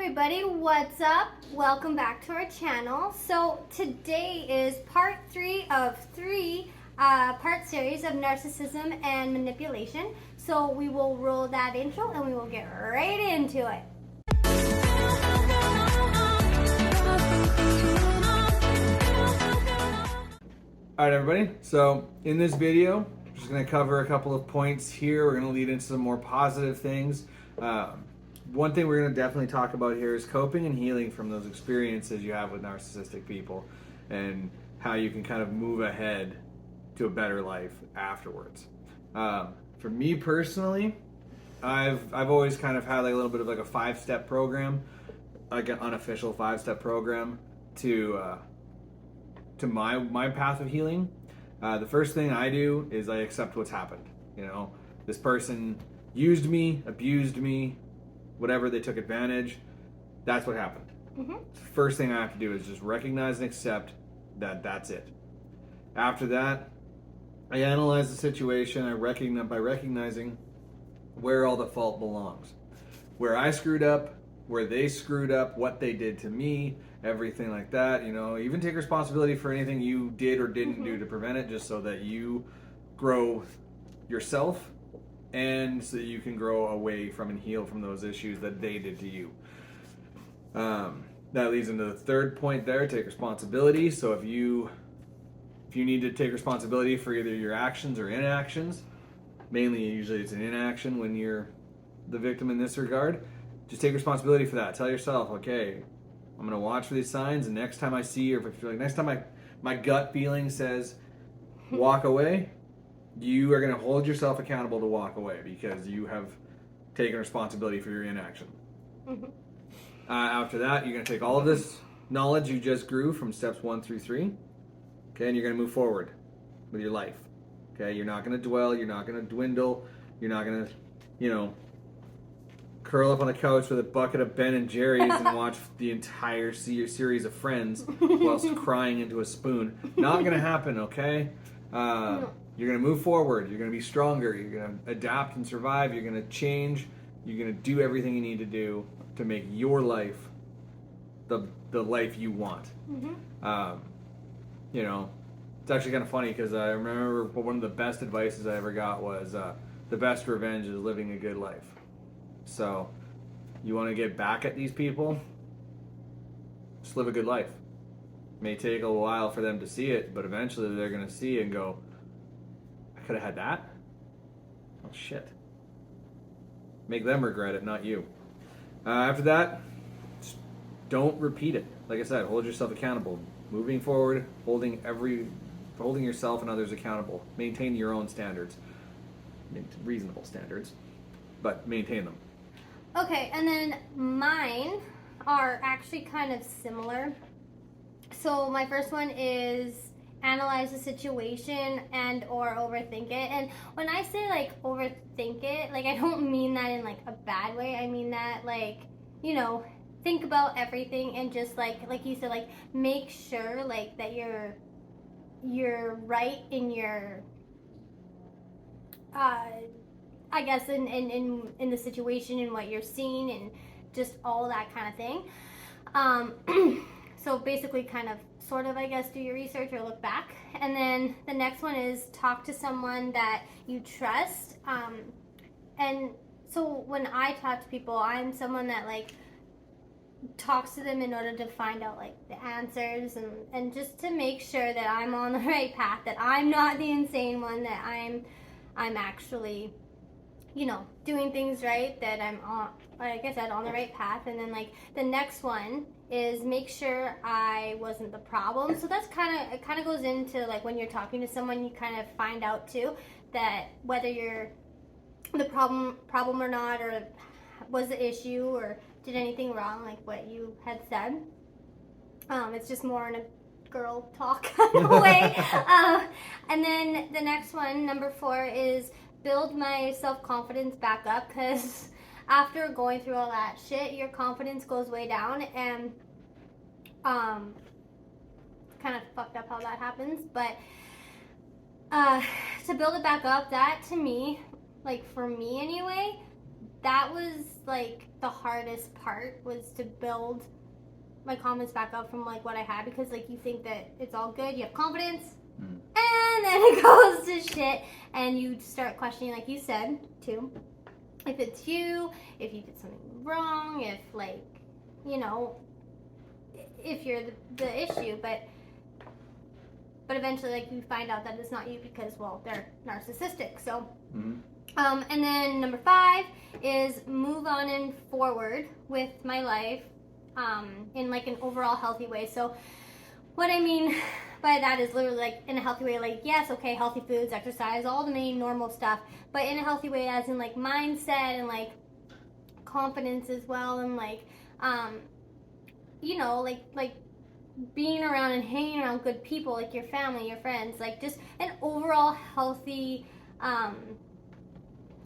everybody, what's up? Welcome back to our channel. So today is part 3 of 3-part series of Narcissism and Manipulation. So we will roll that intro and we will get right into it. Alright everybody, so in this video, I'm just going to cover a couple of points here. We're going to lead into some more positive things. One thing we're going to definitely talk about here is coping and healing from those experiences you have with narcissistic people and how you can kind of move ahead to a better life afterwards. For me personally, I've always kind of had like a little bit of like a 5-step program, like an unofficial 5-step program to my path of healing. The first thing I do is I accept what's happened. You know, this person used me, abused me, whatever, they took advantage. That's what happened. First thing I have to do is just recognize and accept that that's it. After that, I analyze the situation. I recognize by recognizing where all the fault belongs, where I screwed up, where they screwed up, what they did to me, everything like that. You know, even take responsibility for anything you did or didn't do to prevent it, just so that you grow yourself and so that you can grow away from and heal from those issues that they did to you. That leads into the third point there, take responsibility. So if you need to take responsibility for either your actions or inactions, mainly usually it's an inaction when you're the victim in this regard, just take responsibility for that. Tell yourself, okay, I'm going to watch for these signs, and next time I see, or if I feel like next time my gut feeling says walk away, you are going to hold yourself accountable to walk away because you have taken responsibility for your inaction. After that, you're going to take all of this knowledge you just grew from steps 1 through 3, okay, and you're going to move forward with your life. Okay, you're not going to dwell, you're not going to dwindle, you're not going to, curl up on the couch with a bucket of Ben and Jerry's and watch the entire series of Friends whilst crying into a spoon. Not going to happen, okay? You're going to move forward. You're going to be stronger. You're going to adapt and survive. You're going to change. You're going to do everything you need to do to make your life the life you want. It's actually kind of funny because I remember one of the best advices I ever got was the best revenge is living a good life. So, you want to get back at these people? Just live a good life. It may take a while for them to see it, but eventually they're going to see it and go, I could have had that? Oh shit. Make them regret it, not you. After that, just don't repeat it. Like I said, hold yourself accountable. Moving forward, holding yourself and others accountable. Maintain your own standards. Reasonable standards, but maintain them. Okay, and then mine are actually kind of similar. So my first one is analyze the situation and or overthink it. And when I say like overthink it, like I don't mean that in like a bad way. I mean that like, think about everything and just like you said, like make sure like that you're right in your I guess in the situation and what you're seeing and just all that kind of thing. So basically kind of sort of, I guess, do your research or look back. And then the next one is talk to someone that you trust. And so when I talk to people, I'm someone that like talks to them in order to find out like the answers and just to make sure that I'm on the right path, that I'm not the insane one, that I'm actually doing things right, that I'm on, like I said, on the right path. And then like the next one is make sure I wasn't the problem. So that's it kind of goes into like when you're talking to someone, you kind of find out too that whether you're the problem or not, or was the issue or did anything wrong, like what you had said. It's just more in a girl talk kind of way. And then the next one, number 4, is build my self-confidence back up, because after going through all that shit, your confidence goes way down, and kind of fucked up how that happens. But to build it back up, that to me, like for me anyway, that was like the hardest part, was to build my confidence back up from like what I had, because like you think that it's all good, you have confidence, and then it goes to shit, and you start questioning, like you said too, if it's you, if you did something wrong, if like, you know, if you're the issue, but eventually, like, you find out that it's not you because, well, they're narcissistic. So, and then number 5 is move on and forward with my life, in like an overall healthy way. So, what I mean by that is literally like in a healthy way, like, yes, okay, healthy foods, exercise, all the main normal stuff, but in a healthy way, as in like mindset and like confidence as well, and like, you know, like being around and hanging around good people, like your family, your friends, like just an overall healthy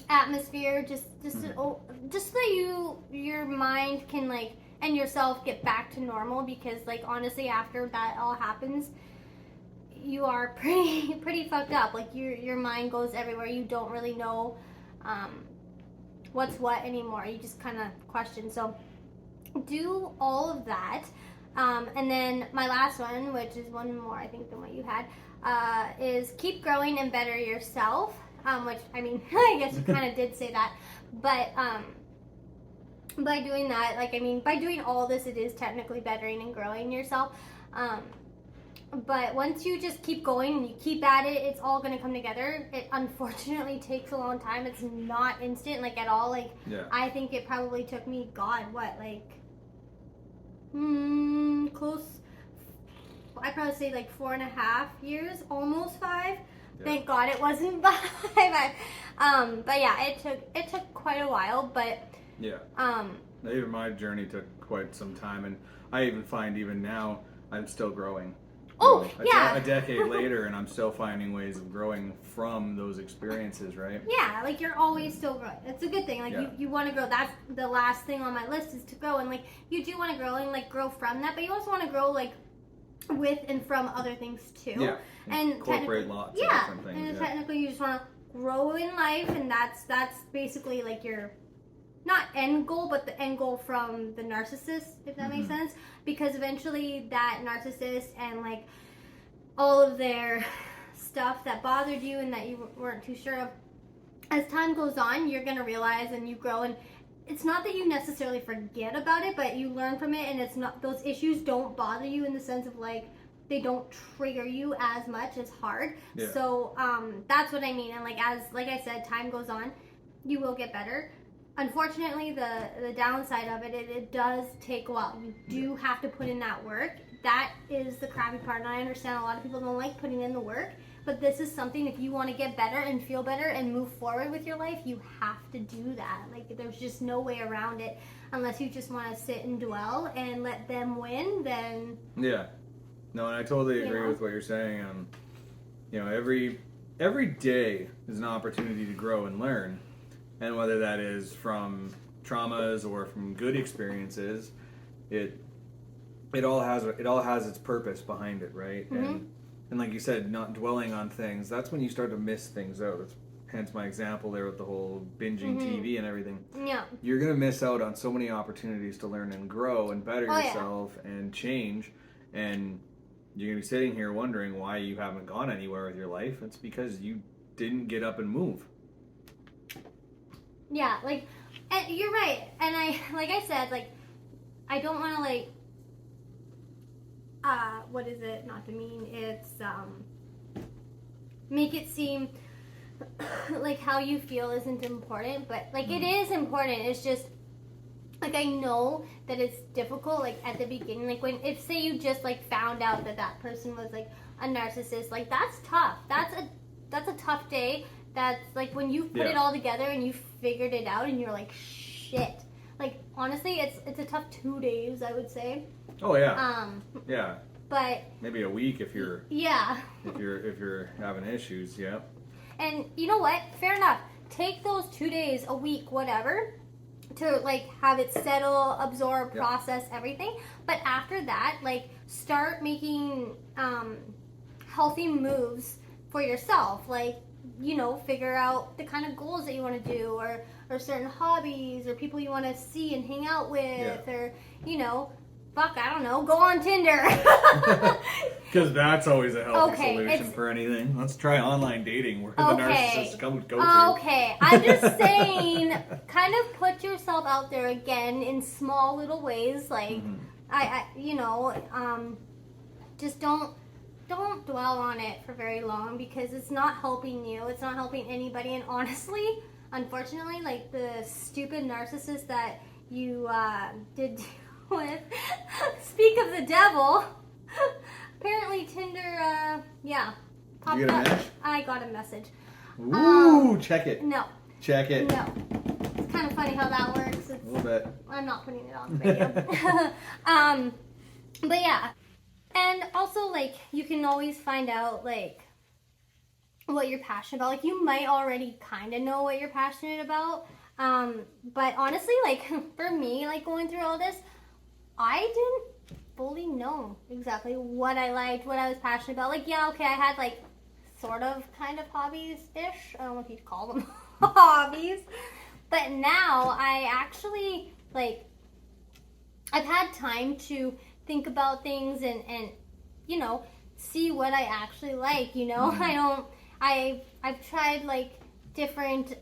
atmosphere, just so that your mind can like, and yourself, get back to normal, because like honestly, after that all happens, you are pretty fucked up. Like your mind goes everywhere. You don't really know what's what anymore. You just kind of question. So do all of that. And then my last one, which is one more, I think, than what you had, is keep growing and better yourself. Which, I mean, I guess you kind of did say that. But by doing that, like, I mean, by doing all this, it is technically bettering and growing yourself. But once you just keep going and you keep at it, it's all going to come together. It unfortunately takes a long time. It's not instant, like, at all. Like, I think it probably took me, close, I'd probably say like 4.5 years, almost 5. Thank God it wasn't 5. But yeah, it took quite a while, but even my journey took quite some time, and I even find even now I'm still growing. A decade later, and I'm still finding ways of growing from those experiences, right? Yeah, like you're always still growing. It's a good thing. Like you want to grow. That's the last thing on my list, is to grow. And like you do want to grow and like grow from that, but you also want to grow like with and from other things too. Yeah, and incorporate lots of different things. And technically you just want to grow in life, and that's basically like your, not end goal, but the end goal from the narcissist, if that makes sense. Because eventually that narcissist and like all of their stuff that bothered you and that you weren't too sure of, as time goes on, you're going to realize, and you grow, and it's not that you necessarily forget about it, but you learn from it, and it's not, those issues don't bother you in the sense of like, they don't trigger you as much as hard. So that's what I mean. And like I said, time goes on, you will get better. Unfortunately, the downside of it, it does take a while. You do have to put in that work. That is the crappy part, and I understand a lot of people don't like putting in the work, but this is something, if you want to get better and feel better and move forward with your life, you have to do that. Like, there's just no way around it, unless you just want to sit and dwell and let them win, then... Yeah. No, and I totally agree with what you're saying. You know, every day is an opportunity to grow and learn. And whether that is from traumas or from good experiences, it all has its purpose behind it, right? And like you said, not dwelling on things, that's when you start to miss things out. It's, hence my example there with the whole binging TV and everything. Yeah. You're going to miss out on so many opportunities to learn and grow and better yourself and change. And you're going to be sitting here wondering why you haven't gone anywhere with your life. It's because you didn't get up and move. Yeah, like, and you're right. And like I said, like, I don't want to, like, what is it? Not demean. It's, make it seem like how you feel isn't important. But, like, it is important. It's just, like, I know that it's difficult, like, at the beginning. Like, if, say, you just, like, found out that person was, like, a narcissist, like, that's tough. That's a tough day. That's, like, when you put it all together and you figured it out and you're like, shit. Like, honestly, it's a tough 2 days, I would say. Oh, yeah. Yeah. But... maybe a week if you're... yeah. If you're having issues, yeah. And you know what? Fair enough. Take those 2 days, a week, whatever, to, like, have it settle, absorb, process everything. But after that, like, start making healthy moves for yourself. Like, you know, figure out the kind of goals that you want to do, or or certain hobbies or people you want to see and hang out with, or, you know, fuck, I don't know, go on Tinder. Because that's always a healthy solution for anything. Let's try online dating where the narcissist go to. Okay, I'm just saying, kind of put yourself out there again in small little ways. Like, I you know, just don't dwell on it for very long because it's not helping you. It's not helping anybody. And honestly, unfortunately, like the stupid narcissist that you did with, speak of the devil, apparently Tinder, popped You get a up. match? I got a message. Ooh, check it. No. Check it. No. It's kind of funny how that works. A little bit. I'm not putting it on the video. But yeah. And also, like, you can always find out, like, what you're passionate about. Like, you might already kind of know what you're passionate about. But honestly, like, for me, like, going through all this, I didn't fully know exactly what I liked, what I was passionate about. Like, yeah, okay, I had, like, sort of kind of hobbies-ish. I don't know if you'd call them hobbies. But now I actually, like, I've had time to think about things and you know, see what I actually like, you know? I've tried, like, different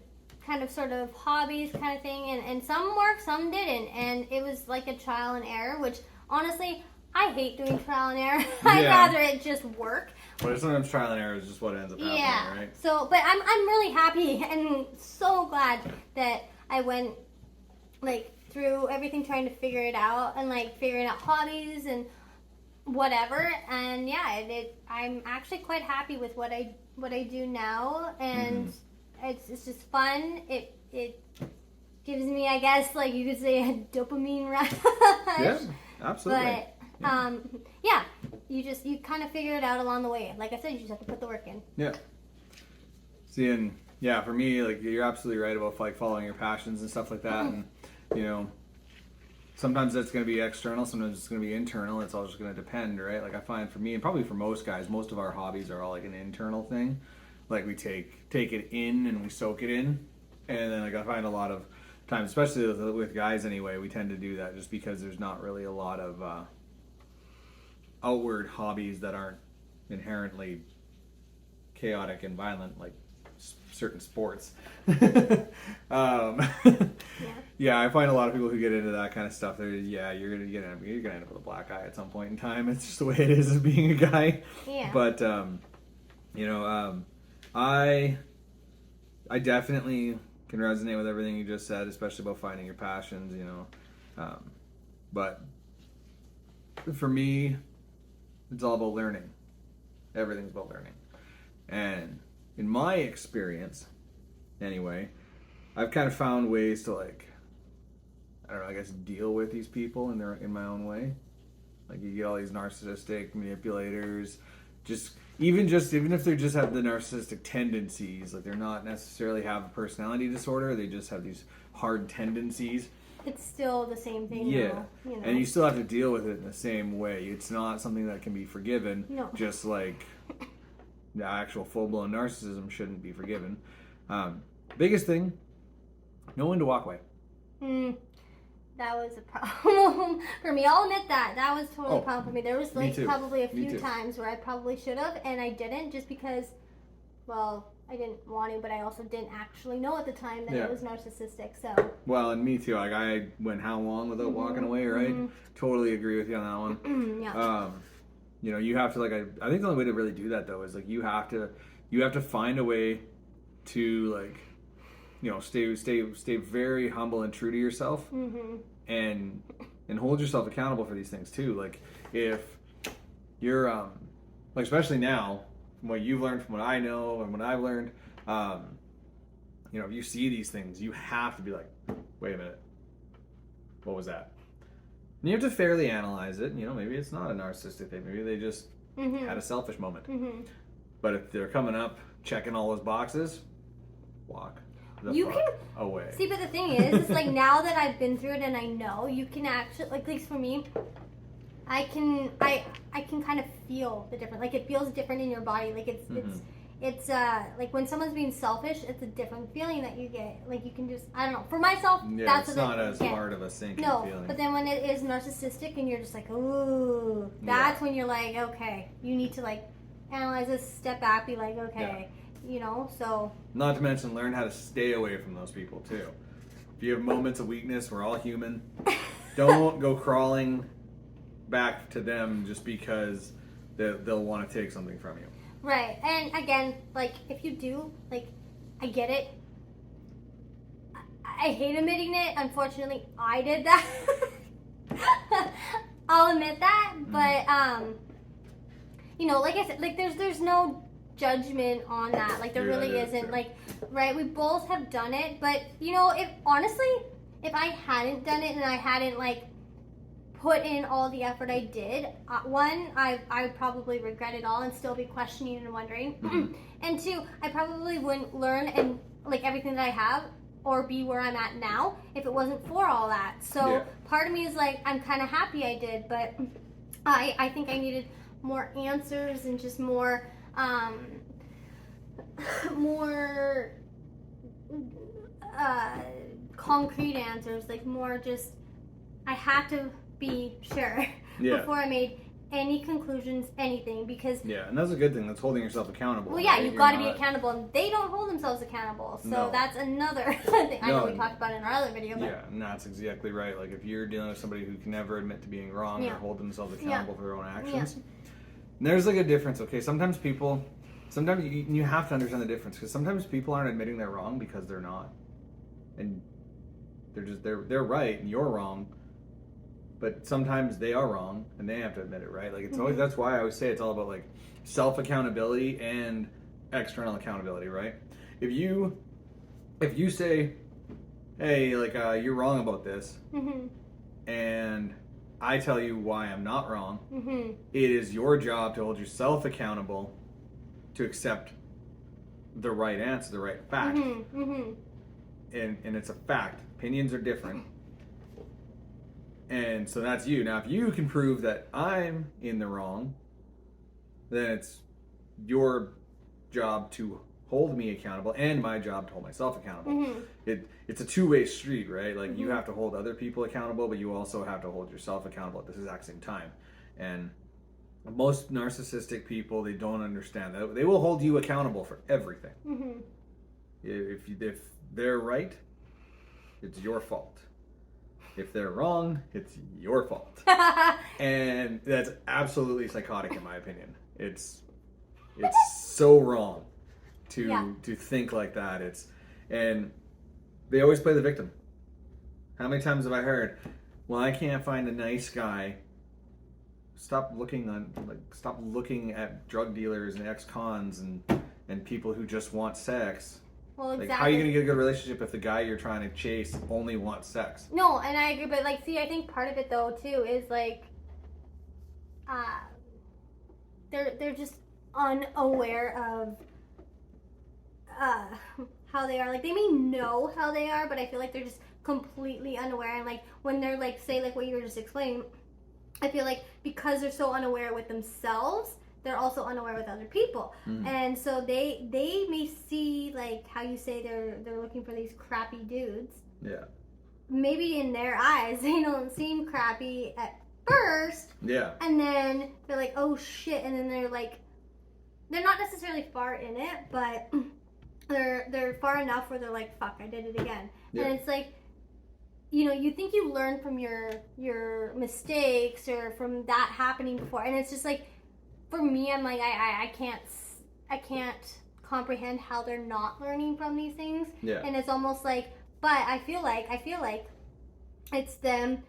kind of sort of hobbies kind of thing, and some worked, some didn't, and it was like a trial and error, which honestly I hate doing trial and error. I'd rather it just work. But sometimes trial and error is just what ends up happening, right? So, but I'm really happy and so glad that I went, like, through everything trying to figure it out and, like, figuring out hobbies and whatever, and I'm actually quite happy with what I do now, and it's just fun. It gives me, I guess, like you could say, a dopamine rush. Yeah, absolutely. But you kind of figure it out along the way. Like I said, you just have to put the work in. Yeah. See, and yeah, for me, like, you're absolutely right about, like, following your passions and stuff like that, and you know, sometimes that's going to be external, sometimes it's going to be internal. It's all just going to depend, right? Like, I find for me, and probably for most guys, most of our hobbies are all like an internal thing. Like, we take it in and we soak it in, and then, like, I find a lot of times, especially with guys anyway, we tend to do that just because there's not really a lot of outward hobbies that aren't inherently chaotic and violent, like certain sports. Yeah, I find a lot of people who get into that kind of stuff, you're gonna end up with a black eye at some point in time. It's just the way it is as being a guy. Yeah. But you know, I definitely can resonate with everything you just said, especially about finding your passions. You know, but for me, it's all about learning. Everything's about learning, and in my experience, anyway, I've kind of found ways to, like, I don't know, I guess, deal with these people in my own way. Like, you get all these narcissistic manipulators, even if they just have the narcissistic tendencies, like, they're not necessarily have a personality disorder, they just have these hard tendencies. It's still the same thing. Yeah, though, you know? And you still have to deal with it in the same way. It's not something that can be forgiven. No. Just like the actual full-blown narcissism shouldn't be forgiven. Biggest thing, know when to walk away. That was a problem for me. I'll admit that. That was totally a problem for me. There was, like, probably a few times where I probably should have, and I didn't, just because, well, I didn't want to, but I also didn't actually know at the time that it was narcissistic, so. Well, and me too. Like, I went how long without walking away, right? Totally agree with you on that one. Yeah. You know, you have to, like, I think the only way to really do that, though, is, like, you have to find a way to, like, you know, stay very humble and true to yourself, and hold yourself accountable for these things too. Like, if you're like, especially now, from what you've learned, from what I know and what I've learned, you know, if you see these things, you have to be like, wait a minute, what was that? And you have to fairly analyze it. You know, maybe it's not a narcissistic thing. Maybe they just had a selfish moment. But if they're coming up, checking all those boxes, walk the fuck away. See, but the thing is like, now that I've been through it and I know, you can actually, like, at least for me, I can kind of feel the difference. Like, it feels different in your body. Like, it's like when someone's being selfish, it's a different feeling that you get. Like you can just, I don't know. For myself, Yeah, that's it's what not as yeah. hard of a sinking No, feeling. but then when it is narcissistic and you're just like, ooh, that's when you're like, okay, you need to like analyze this, step back, be like, okay, you know, so. Not to mention learn how to stay away from those people too. If you have moments of weakness, we're all human. Don't go crawling back to them just because they'll want to take something from you. Right, and again, like, if you do, like, I get it. I hate admitting it. Unfortunately, I did that. I'll admit that, but, you know, like I said, like, there's no judgment on that. Like, there really isn't. Like, right, we both have done it, but, you know, if I hadn't done it and I hadn't, like, put in all the effort I did, one, I would probably regret it all and still be questioning and wondering. And two, I probably wouldn't learn and like everything that I have or be where I'm at now if it wasn't for all that. So part of me is like, I'm kind of happy I did, but I think I needed more answers and just more concrete answers, like more just, I had to be sure before I made any conclusions, anything, because and that's a good thing. That's holding yourself accountable. Well, yeah, you've got to be accountable, and they don't hold themselves accountable. So that's another thing. I know we talked about in our other video. But and that's exactly right. Like if you're dealing with somebody who can never admit to being wrong or hold themselves accountable for their own actions, and there's like a difference. Okay, sometimes you have to understand the difference, because sometimes people aren't admitting they're wrong because they're not, and they're right and you're wrong. But sometimes they are wrong and they have to admit it, right? Like it's always, that's why I always say it's all about like self-accountability and external accountability, right? If you say, hey, like you're wrong about this, and I tell you why I'm not wrong, it is your job to hold yourself accountable to accept the right answer, the right fact. And it's a fact. Opinions are different. And so that's you. Now, if you can prove that I'm in the wrong, then it's your job to hold me accountable and my job to hold myself accountable. It's a two-way street, right? Like you have to hold other people accountable, but you also have to hold yourself accountable at the exact same time. And most narcissistic people, they don't understand that. They will hold you accountable for everything. If they're right, it's your fault. If they're wrong, it's your fault. And that's absolutely psychotic in my opinion. It's so wrong to think like that. And they always play the victim. How many times have I heard, well, I can't find a nice guy. Stop looking at drug dealers and ex-cons and people who just want sex. Well, exactly. Like, how are you going to get a good relationship if the guy you're trying to chase only wants sex? No, and I agree, but like, see, I think part of it though too is like, they're just unaware of how they are. Like, they may know how they are, but I feel like they're just completely unaware. And like when they're like, say like what you were just explaining, I feel like because they're so unaware with themselves, they're also unaware with other people. And so they may see, like how you say they're looking for these crappy dudes. Yeah. Maybe in their eyes they don't seem crappy at first. Yeah. And then they're like, oh shit, and then they're like, they're not necessarily far in it, but they're far enough where they're like, fuck, I did it again. And it's like, you know, you think you learn from your mistakes or from that happening before, and it's just like, for me, I'm like, I can't comprehend how they're not learning from these things. And it's almost like, but I feel like it's them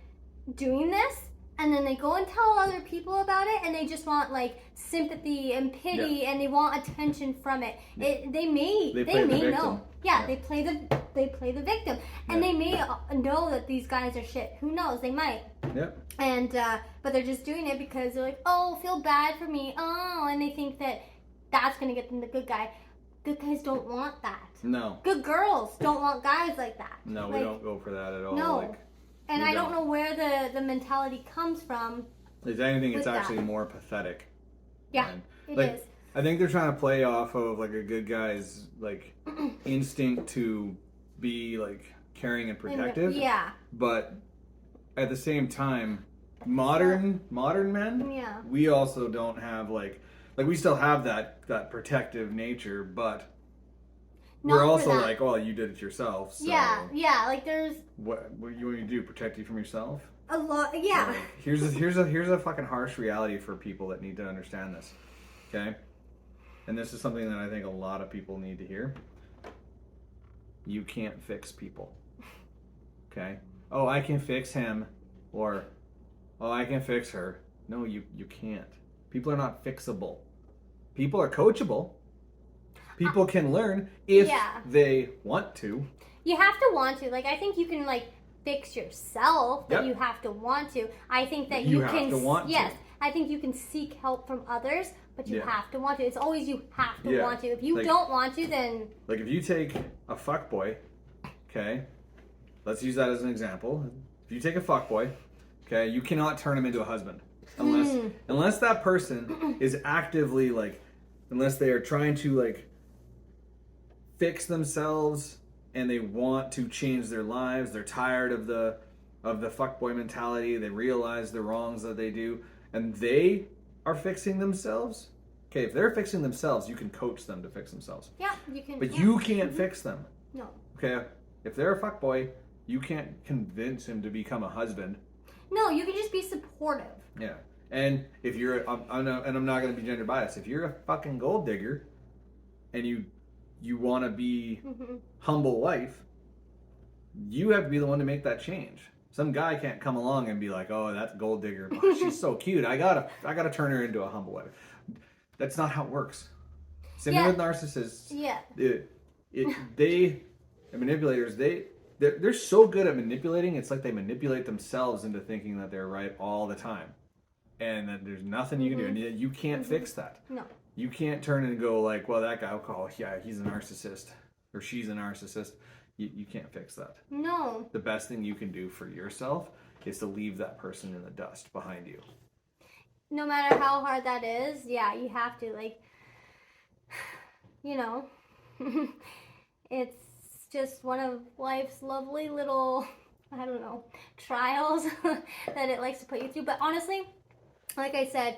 doing this, and then they go and tell other people about it, and they just want like sympathy and pity, and they want attention from it. They may know. They play the victim, and they may know that these guys are shit. Who knows? They might. And but they're just doing it because they're like, oh, feel bad for me. Oh, and they think that that's gonna get them the good guy. Good guys don't want that. No. Good girls don't want guys like that. No, like, we don't go for that at all. No. And I don't know where the mentality comes from. If anything, it's actually more pathetic. Yeah, it is. I think they're trying to play off of like a good guy's like instinct to be like caring and protective. Yeah. But at the same time, modern men, Yeah. we also don't have like we still have that protective nature, but Not we're for also that. like, well, you did it yourself. So Yeah. Like there's what you want me to do? Protect you from yourself? a lot. Yeah. Like, here's a fucking harsh reality for people that need to understand this. Okay? And this is something that I think a lot of people need to hear. You can't fix people. Okay? Oh, I can fix him, or oh, I can fix her. No, you can't. People are not fixable. People are coachable. People can learn if they want to. You have to want to. Like, I think you can like fix yourself, but Yep. you have to want to. I think that You you have can. to want to. Yes, I think you can seek help from others, but you Yeah. have to want to. It's always you have to Yeah. want to. If you Like- don't want to, then Like if you take a fuckboy, okay? Let's use that as an example. If you take a fuckboy, okay, you cannot turn him into a husband. Unless that person is actively like, unless they are trying to like fix themselves and they want to change their lives, they're tired of the fuckboy mentality, they realize the wrongs that they do, and they are fixing themselves. Okay, if they're fixing themselves, you can coach them to fix themselves. yeah, you can. But yeah. you can't fix them. No. Okay? If they're a fuckboy, you can't convince him to become a husband. No, you can just be supportive. Yeah. And if you're, I'm not going to be gender biased, if you're a fucking gold digger and you want to be humble wife, you have to be the one to make that change. Some guy can't come along and be like, oh, that's gold digger. Oh, she's so cute. I gotta turn her into a humble wife. That's not how it works. Same thing with narcissists. Yeah. Manipulators, they're so good at manipulating, it's like they manipulate themselves into thinking that they're right all the time. And that there's nothing you can do. And you can't fix that. No. You can't turn and go like, well, that guy, he's a narcissist. Or she's a narcissist. You can't fix that. No. The best thing you can do for yourself is to leave that person in the dust behind you. No matter how hard that is, yeah, you have to, like, you know, it's just one of life's lovely little, I don't know, trials that it likes to put you through. But honestly, like I said,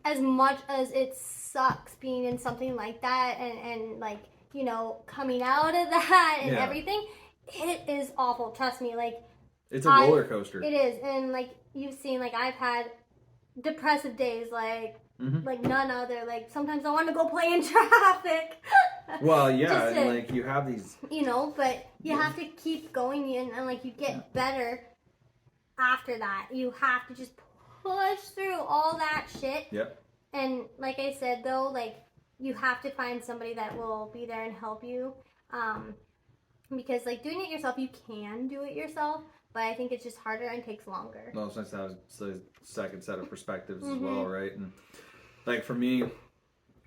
as much as it sucks being in something like that and like, you know, coming out of that and everything, it is awful. Trust me, like, it's a roller coaster. It is. And like you've seen, like, I've had depressive days like none other. Like, sometimes I want to go play in traffic. Well, yeah, and like you have these, you know, but you have to keep going, and like you get better after that. You have to just push through all that shit. Yep. And like I said, though, like, you have to find somebody that will be there and help you, because like doing it yourself, you can do it yourself, but I think it's just harder and takes longer. Well, it's nice to have a second set of perspectives as well, right? And like for me,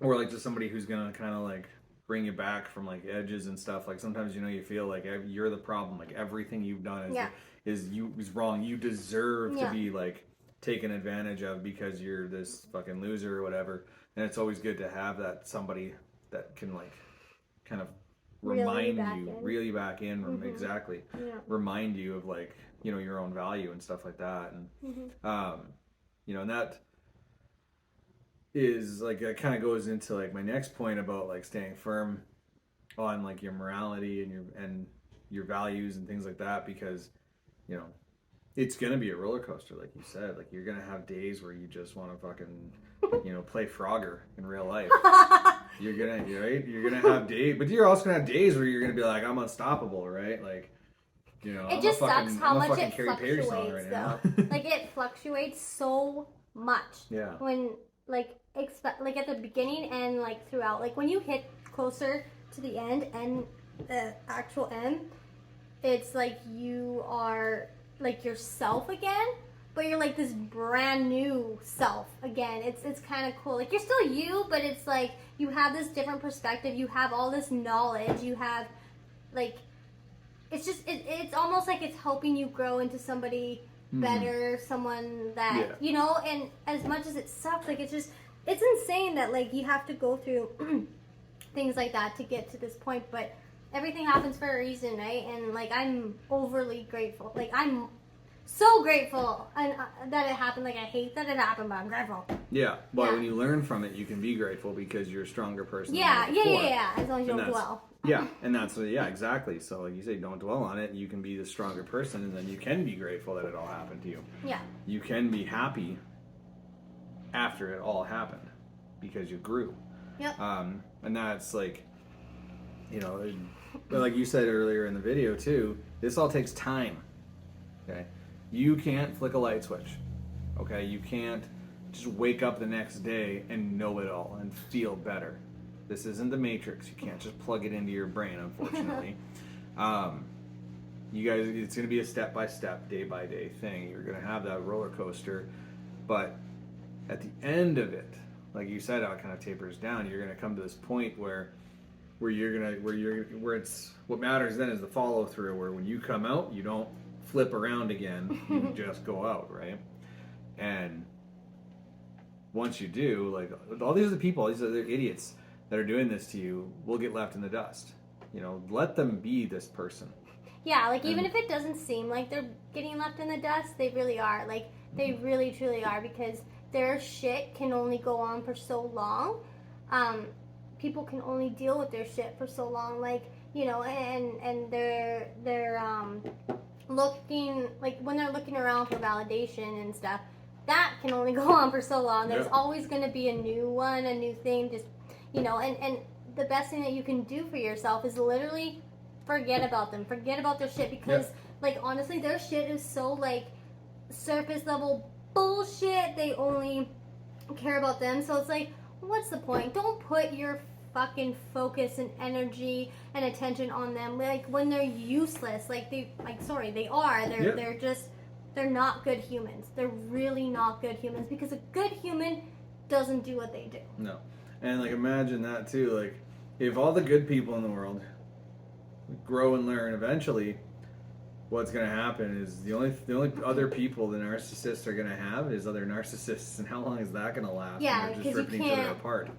or like just somebody who's gonna kind of like bring you back from like edges and stuff. Like sometimes, you know, you feel like you're the problem. Like everything you've done is wrong. You deserve to be like taken advantage of because you're this fucking loser or whatever. And it's always good to have that somebody that can like kind of remind you, reel you back in, exactly, remind you of like, you know, your own value and stuff like that. And you know, and that is like, that kind of goes into like my next point about like staying firm on like your morality and your values and things like that, because, you know, it's gonna be a roller coaster, like you said. Like, you're gonna have days where you just want to fucking, you know, play Frogger in real life. You're gonna have days, but you're also gonna have days where you're gonna be like, I'm unstoppable, right? Like, you know, it just sucks how much it fluctuates, though. Like, it fluctuates so much. Yeah. When like at the beginning and like throughout, like when you hit closer to the end and the actual end, it's like you are like yourself again, but you're like this brand new self again. It's kind of cool. Like, you're still you, but it's like you have this different perspective. You have all this knowledge. You have like, it's just it's almost like it's helping you grow into somebody better, someone that you know. And as much as it sucks, like, it's it's insane that like you have to go through things like that to get to this point, but everything happens for a reason, right? And like I'm overly grateful. Like I'm so grateful and that it happened. Like I hate that it happened, but I'm grateful. Yeah, but when you learn from it, you can be grateful because you're a stronger person. Yeah. As long as you don't dwell. Yeah, and that's exactly. So like you say, don't dwell on it. You can be the stronger person, and then you can be grateful that it all happened to you. Yeah. You can be happy after it all happened because you grew. Yep. And that's like, but like you said earlier in the video too, this all takes time. Okay, you can't flick a light switch. Okay, you can't just wake up the next day and know it all and feel better. This isn't the Matrix. You can't just plug it into your brain, unfortunately. You guys, it's going to be a step-by-step, day-by-day thing. You're going to have that roller coaster, but at the end of it, like you said, how it kind of tapers down. You're going to come to this point where it's what matters then is the follow through. Where when you come out, you don't flip around again. You just go out, right? And once you do, like all these other people, these other idiots that are doing this to you, will get left in the dust. Let them be this person. Yeah, like even if it doesn't seem like they're getting left in the dust, they really are. Like they really truly are, because their shit can only go on for so long. People can only deal with their shit for so long, like and they're looking, like when they're looking around for validation and stuff, that can only go on for so long. There's always going to be a new one, a new thing, just and the best thing that you can do for yourself is literally forget about them, forget about their shit, because like honestly their shit is so like surface level bullshit. They only care about them, so it's like, what's the point? Don't put your fucking focus and energy and attention on them, like when they're useless. Like they are. They're not good humans. They're really not good humans, because a good human doesn't do what they do. No. And like imagine that too, like if all the good people in the world grow and learn, eventually what's going to happen is the only other people the narcissists are going to have is other narcissists, and how long is that going to last? Yeah, because just ripping each other apart.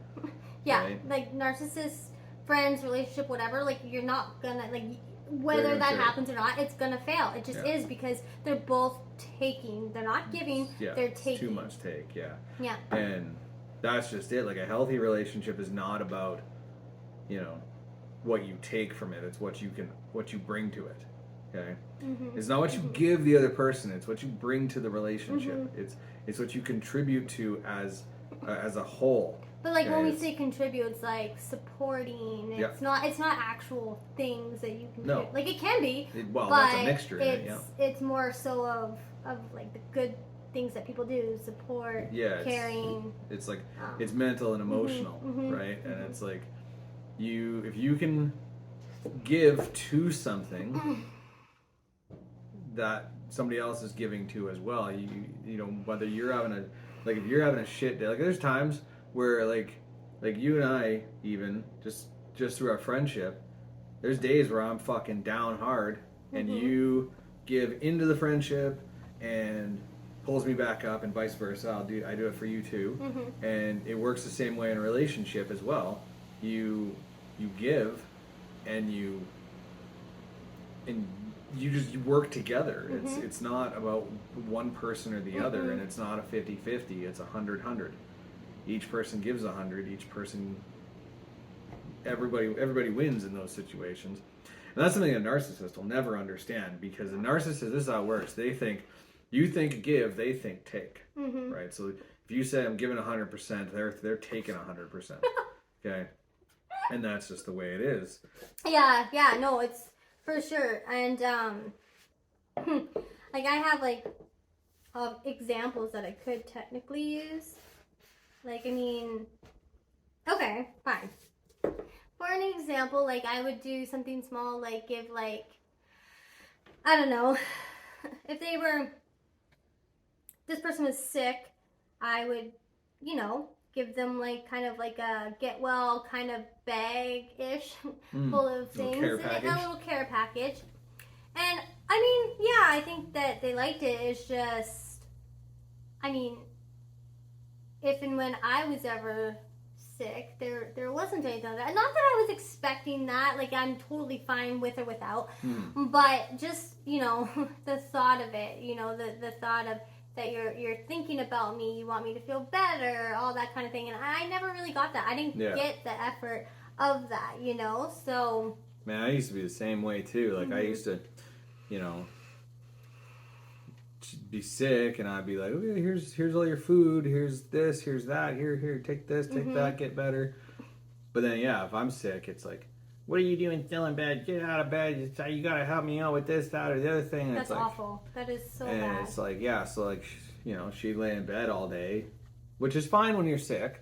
Yeah, right? Like narcissists, friends, relationship, whatever, like you're not gonna, like whether that happens or not, it's gonna fail. It just is, because they're both taking. They're not giving, they're taking. Too much take, Yeah. And that's just it. Like a healthy relationship is not about, what you take from it. It's what you bring to it. Okay? Mm-hmm. It's not what you give the other person. It's what you bring to the relationship. Mm-hmm. It's what you contribute to as a whole. But like when we say contribute, it's like supporting. It's not actual things that you can do. Like it can be. But that's a mixture. It's more so of like the good things that people do, support, caring. It's like it's mental and emotional, right? And it's like if you can give to something that somebody else is giving to as well. Whether you're having if you're having a shit day, like there's times where like you and I, even just through our friendship, there's days where I'm fucking down hard, and you give into the friendship and pulls me back up, and vice versa. I do it for you too, and it works the same way in a relationship as well. You give, and you just work together. It's not about one person or the other, and it's not a 50-50. It's 100-100. Each person gives 100. Each person, everybody wins in those situations. And that's something a narcissist will never understand, because a narcissist, this is how it works. They think, you think give, they think take, right? So if you say I'm giving 100%, they're taking 100%. Okay, and that's just the way it is. Yeah, no, it's for sure. And like I have like examples that I could technically use. Like, I mean, okay, fine. For an example, like I would do something small, like give like, I don't know, if this person was sick, I would, give them like kind of like a get well kind of bag-ish full of things. A little care package. And I mean, yeah, I think that they liked it. It's just, I mean, if and when I was ever sick, there wasn't anything like that. Not that I was expecting that. Like, I'm totally fine with or without. But just, the thought of it, the thought of that you're thinking about me, you want me to feel better, all that kind of thing. And I never really got that. I didn't get the effort of that, so. Man, I used to be the same way too. Like, I used to, be sick, and I'd be like, okay, here's all your food, here's this, here's that, here, take this, take that, get better. But then, if I'm sick, it's like, what are you doing still in bed? Get out of bed. You gotta help me out with this, that, or the other thing. And that's it's like, awful. That is so and bad. it's like, so like, she'd lay in bed all day, which is fine when you're sick.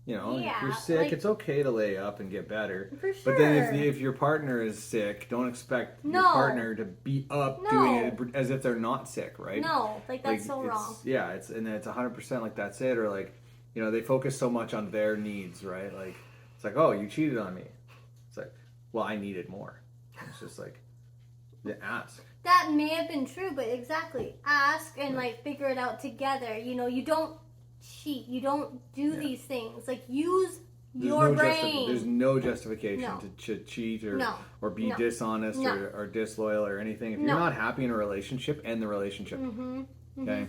If you're sick, like, it's okay to lay up and get better. For sure. But then if your partner is sick, don't expect your partner to be up doing it as if they're not sick, right? No, like that's so wrong. Yeah, it's 100% like that's it. Or like, they focus so much on their needs, right? Like, it's like, oh, you cheated on me. It's like, well, I needed more. It's just like, ask. That may have been true, but exactly. Ask and like figure it out together. You don't cheat. You don't do these things. Like, use your brain. There's no justification to cheat or be dishonest or disloyal or anything. If you're not happy in a relationship, end the relationship. Okay?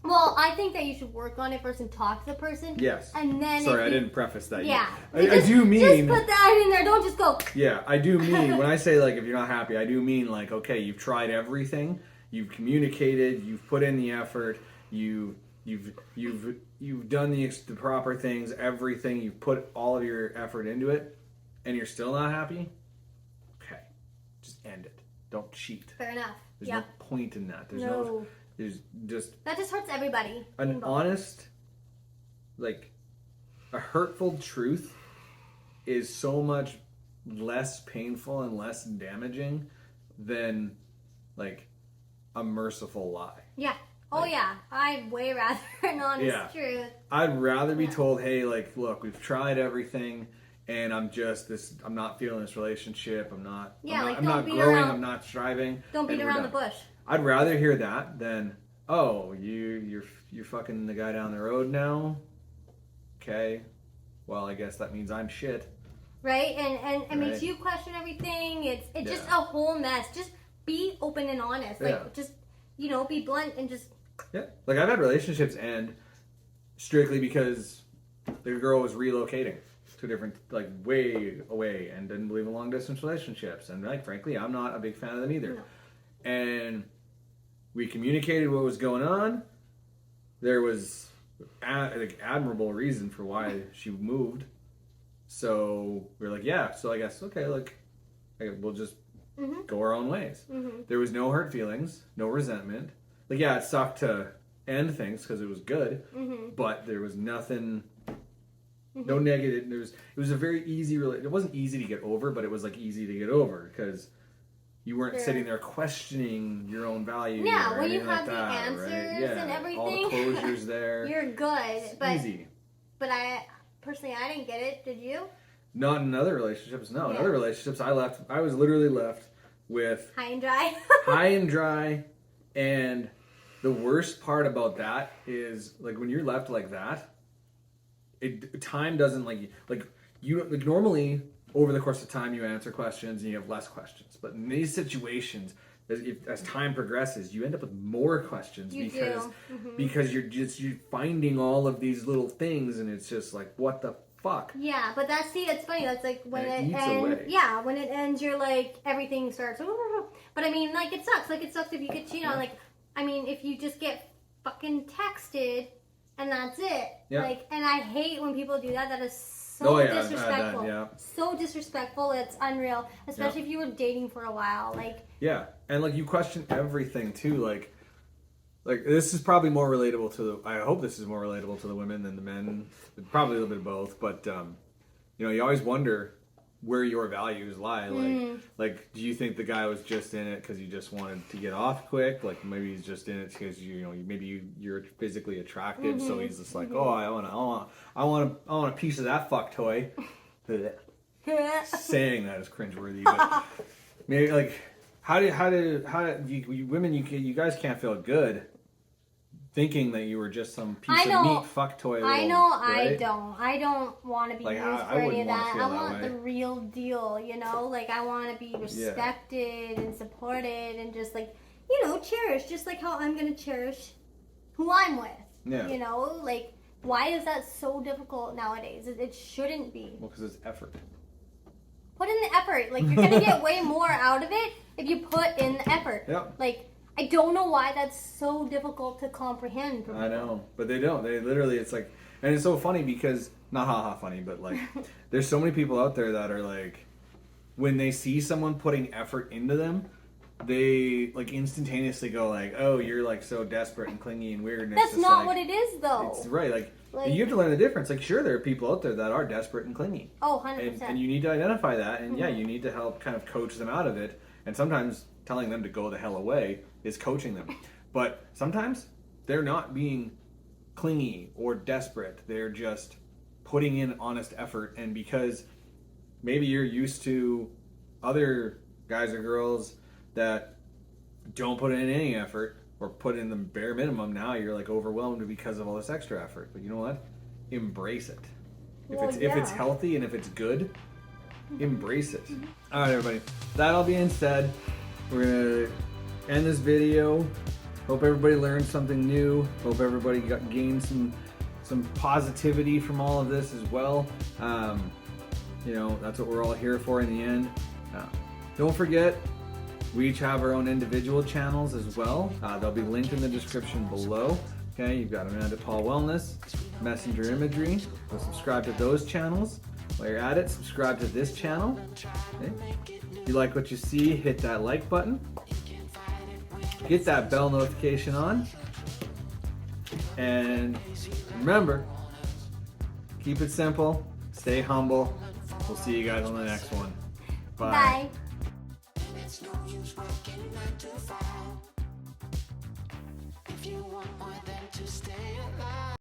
Well, I think that you should work on it first and talk to the person. Yes. And then Sorry, I didn't preface that. Yeah. I do mean... Just put that in there. Don't just go... Yeah, I do mean, when I say, like, if you're not happy, I do mean, like, okay, you've tried everything. You've communicated. You've put in the effort. You've done the proper things, everything. You've put all of your effort into it, and you're still not happy? Okay. Just end it. Don't cheat. Fair enough. There's no point in that. There's just... That just hurts everybody. An honest, like, a hurtful truth is so much less painful and less damaging than, like, a merciful lie. Yeah. Oh, yeah. I'd way rather an honest truth. I'd rather be told, hey, like, look, we've tried everything, and I'm not feeling this relationship. I'm not growing. I'm not striving. Don't beat around the bush. I'd rather hear that than, oh, you're fucking the guy down the road now? Okay. Well, I guess that means I'm shit. Right? And it makes you question everything. It's just a whole mess. Just be open and honest. Like, just, be blunt and just... Yeah. Like, I've had relationships end strictly because the girl was relocating to a different, like, way away and didn't believe in long-distance relationships. And, like, frankly, I'm not a big fan of them either. No. And we communicated what was going on. There was admirable reason for why she moved. So we were like, so I guess, okay, like, we'll just go our own ways. There was no hurt feelings, no resentment. Like, it sucked to end things because it was good, but there was nothing, no negative. It was a very easy, it wasn't easy to get over, but it was like easy to get over because you weren't sitting there questioning your own value. Yeah, when you like have the that, answers right? and everything. All the closures there. You're good. It's easy. But I didn't get it. Did you? Not in other relationships, no. In other relationships, I was literally left with... High and dry. High and dry. And the worst part about that is, like, when you're left like that, time doesn't, normally... Over the course of time, you answer questions and you have less questions. But in these situations, as time progresses, you end up with more questions because you're finding all of these little things, and it's just like, what the fuck? Yeah, but it's funny. That's like when it ends. Yeah, when it ends, you're like, everything starts. But I mean, like, it sucks. Like, it sucks if you get cheated on. Like, I mean, if you just get fucking texted and that's it. Yeah. Like, and I hate when people do that. That is so disrespectful. So disrespectful. It's unreal. Especially if you were dating for a while. Like, and like, you question everything too. Like this is probably more relatable to I hope this is more relatable to the women than the men. Probably a little bit of both. But you always wonder where your values lie. Like, do you think the guy was just in it because he just wanted to get off quick? Like, maybe he's just in it because you're physically attractive, so he's just like, oh, I want a piece of that fuck toy. Saying that is cringeworthy, but maybe, like, how do you women, you guys can't feel good thinking that you were just some piece I of know- meat fuck toy. I know right? I don't want to be Like, used I for any wouldn't of wanna that. feel I that want way. the real deal, you know? Like, I want to be respected and supported and just, like, you know, cherished. Just like how I'm going to cherish who I'm with. Yeah. You know? Like, why is that so difficult nowadays? It shouldn't be. Well, because it's effort. Put in the effort. Like, you're going to get way more out of it if you put in the effort. Yep. Like, I don't know why that's so difficult to comprehend for people. I know, but they don't. They literally, it's like, and it's so funny because, not haha funny, but like, there's so many people out there that are like, when they see someone putting effort into them, they like instantaneously go like, oh, you're like so desperate and clingy and weird. And That's it's just not like, what it is, though. It's right. Like, Like- you have to learn the difference. Like, sure, there are people out there that are desperate and clingy. Oh, 100%. And you need to identify that, and yeah, you need to help kind of coach them out of it. And sometimes telling them to go the hell away is coaching them. But sometimes they're not being clingy or desperate. They're just putting in honest effort. And because maybe you're used to other guys or girls that don't put in any effort or put in the bare minimum, now you're like overwhelmed because of all this extra effort. But you know what? Embrace it. Well, If it's yeah. healthy and if it's good, embrace it. All right, everybody. That all being said, we're gonna end this video. Hope everybody learned something new. Hope everybody gained some positivity from all of this as well. You know, that's what we're all here for in the end. Don't forget, we each have our own individual channels as well. They'll be linked in the description below. Okay, you've got Amanda Paul Wellness, Messenger Imagery. So subscribe to those channels. While you're at it, subscribe to this channel. Okay? If you like what you see, hit that like button. Get that bell notification on. And remember, keep it simple, stay humble. We'll see you guys on the next one. Bye. Bye. It's no use working 9 to 5. If you want